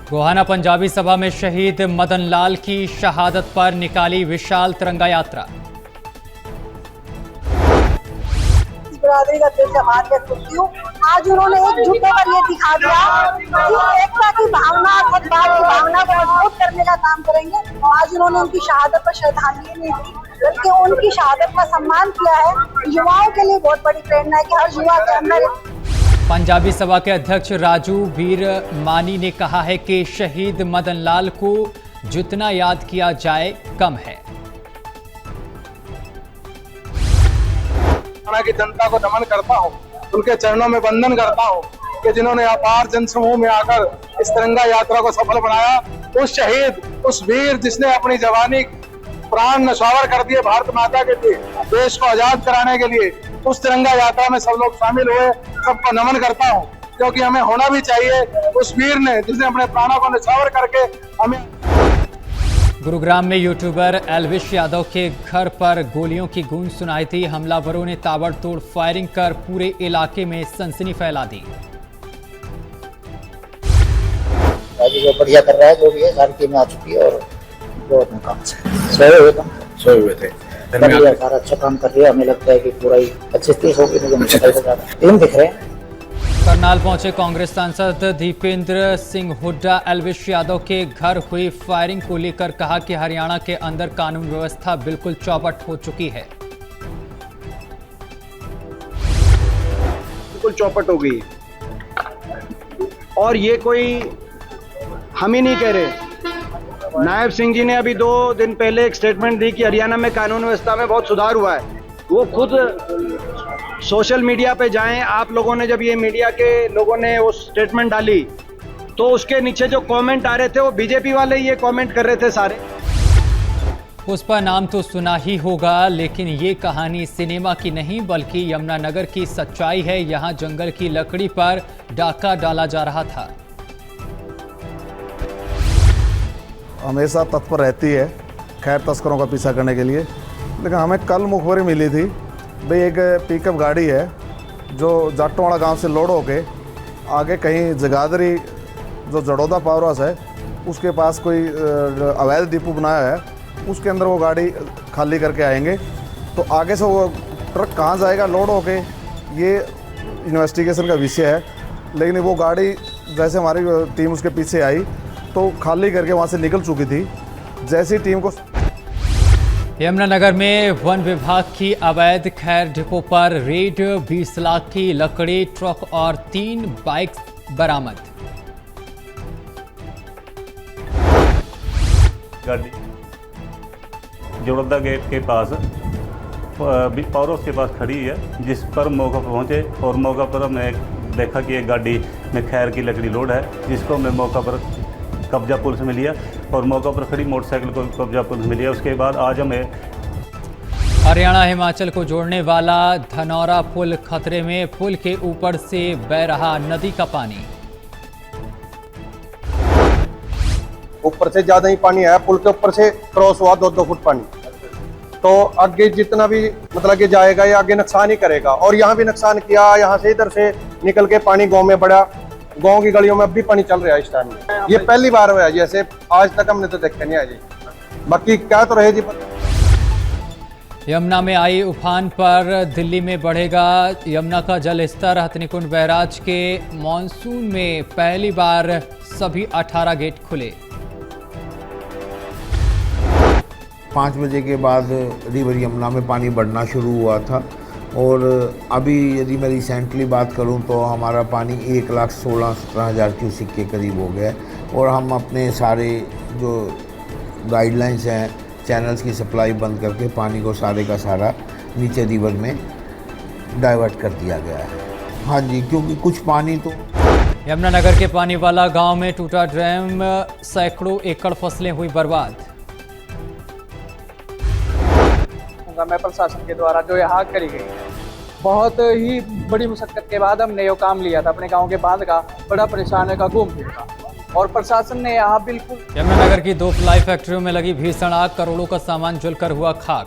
गोहाना पंजाबी सभा में शहीद मदन लाल की शहादत पर निकाली विशाल तिरंगा यात्रा। बिरादरी का दिल से आभार व्यक्त करती हूँ। आज उन्होंने एकजुटता पर ये दिखा दिया कि एकता की भावना, सद्भाव की भावना को मजबूत करने का काम करेंगे। आज उन्होंने उनकी शहादत पर श्रद्धांजलि नहीं दी, बल्कि उनकी शहादत का सम्मान किया है। युवाओं के लिए बहुत बड़ी प्रेरणा है कि हर युवा के अंदर। पंजाबी सभा के अध्यक्ष राजू वीर मानी ने कहा है कि शहीद मदन लाल को जितना याद किया जाए कम है। हरियाणा की जनता को नमन करता हूँ, उनके चरणों में वंदन करता हूँ कि जिन्होंने अपार जनसमूह में आकर इस तिरंगा यात्रा को सफल बनाया। उस शहीद, उस वीर जिसने अपनी जवानी प्राण न्यौछावर कर दिए भारत माता के लिए, देश को आजाद कराने के लिए, उस तिरंगा यात्रा में सब लोग शामिल हुए। सबको नमन करता हूँ, क्योंकि हमें होना भी चाहिए उस वीर ने जिसने अपने प्राणों को न्यौछावर करके हमें। गुरुग्राम में यूट्यूबर एल्विश यादव के घर पर गोलियों की गूंज सुनाई थी। हमलावरों ने ताबड़तोड़ फायरिंग कर पूरे इलाके में सनसनी फैला दी। जो बढ़िया कर रहा है, जो भी है, सारी टीमें आ चुकी है और बहुत काम से सोए हुए थे। सारा अच्छा काम कर रही है। हमें लगता है कि पूरा ही 25-30 होगी, टीम दिख रहे हैं। करनाल पहुंचे कांग्रेस सांसद दीपेंद्र सिंह हुड्डा। एल्विश यादव के घर हुई फायरिंग को लेकर कहा कि हरियाणा के अंदर कानून व्यवस्था बिल्कुल चौपट हो चुकी है। बिल्कुल चौपट हो गई और ये कोई हम ही नहीं कह रहे। नायब सिंह जी ने अभी 2 दिन पहले एक स्टेटमेंट दी कि हरियाणा में कानून व्यवस्था में बहुत सुधार हुआ है। वो खुद सोशल मीडिया पे जाएं। आप लोगों ने जब ये मीडिया के लोगों ने वो स्टेटमेंट डाली तो उसके नीचे जो कमेंट आ रहे थे वो बीजेपी वाले ये कमेंट कर रहे थे सारे। पुष्पा नाम तो सुना ही होगा, लेकिन ये कहानी सिनेमा की नहीं बल्कि यमुनानगर की सच्चाई है। यहाँ जंगल की लकड़ी पर डाका डाला जा रहा था। हमेशा तत्पर रहती है खैर तस्करों का पीछा करने के लिए, लेकिन हमें कल मुखबरी मिली थी भाई एक पिकअप गाड़ी है जो जाटोवाड़ा गांव से लोड होके आगे कहीं जगाधरी जो जड़ौदा पावर हाउस है उसके पास कोई अवैध डिपो बनाया है, उसके अंदर वो गाड़ी खाली करके आएंगे। तो आगे से वो ट्रक कहाँ जाएगा लोड होके, ये इन्वेस्टिगेशन का विषय है। लेकिन वो गाड़ी जैसे हमारी टीम उसके पीछे आई तो खाली करके वहाँ से निकल चुकी थी। जैसी टीम को यमुनानगर में वन विभाग की अवैध खैर डिपो पर रेड, 20 लाख की लकड़ी, ट्रक और 3 बाइक बरामद। गाड़ी जोड़दा गेट के पास पावर हाउस के पास खड़ी है, जिस पर मौका पर पहुंचे और मौका पर हमने देखा कि एक गाड़ी में खैर की लकड़ी लोड है, जिसको हमने मौका पर कब्जा पुलिस में लिया और मौका पर खड़ी मोटरसाइकिल को कब्जा पुलिस में लिया। उसके बाद आज हमें हरियाणा हिमाचल को जोड़ने वाला धनौरा पुल खतरे में। पुल के ऊपर से बह रहा नदी का पानी। ऊपर से ज्यादा ही पानी आया, पुल के ऊपर से क्रॉस हुआ 2-2 फुट पानी। तो आगे जितना भी मतलब कि जाएगा ये आगे नुकसान ही करेगा। और यहाँ भी नुकसान किया, यहाँ से इधर से निकल के पानी गाँव में बढ़ा। गाँव की गलियों में अब भी पानी चल रहा है इस टाइम में। ये पहली बार हुआ जी, ऐसे आज तक हमने तो देखा नहीं है जी। बाकी क्या तो रहे जी। यमुना में आई उफान पर दिल्ली में बढ़ेगा यमुना का जल स्तर। हथनीकुंड बैराज के मानसून में पहली बार सभी 18 गेट खुले। 5 बजे के बाद रिवर यमुना में पानी बढ़ना शुरू हुआ था और अभी यदि मैं रिसेंटली बात करूं तो हमारा पानी 1,16,17,000 क्यूसिक के करीब हो गया है। और हम अपने सारे जो गाइडलाइंस हैं, चैनल्स की सप्लाई बंद करके पानी को सारे का सारा नीचे रिवर में डाइवर्ट कर दिया गया है। हाँ जी, क्योंकि कुछ पानी तो यमुनानगर के पानी वाला गांव में टूटा डैम, सैकड़ों एकड़ फसलें हुई बर्बाद। मैं प्रशासन के द्वारा जो यहाँ करी गई है, बहुत ही बड़ी मुशक्कत के बाद हमने ये काम लिया था। अपने गांव के बांध का बड़ा परेशान है का घूम फिर का, और प्रशासन ने यहाँ बिल्कुल। यमुनानगर की 2 प्लाई फैक्ट्रियों में लगी भीषण आग, करोड़ों का सामान जलकर हुआ खाक।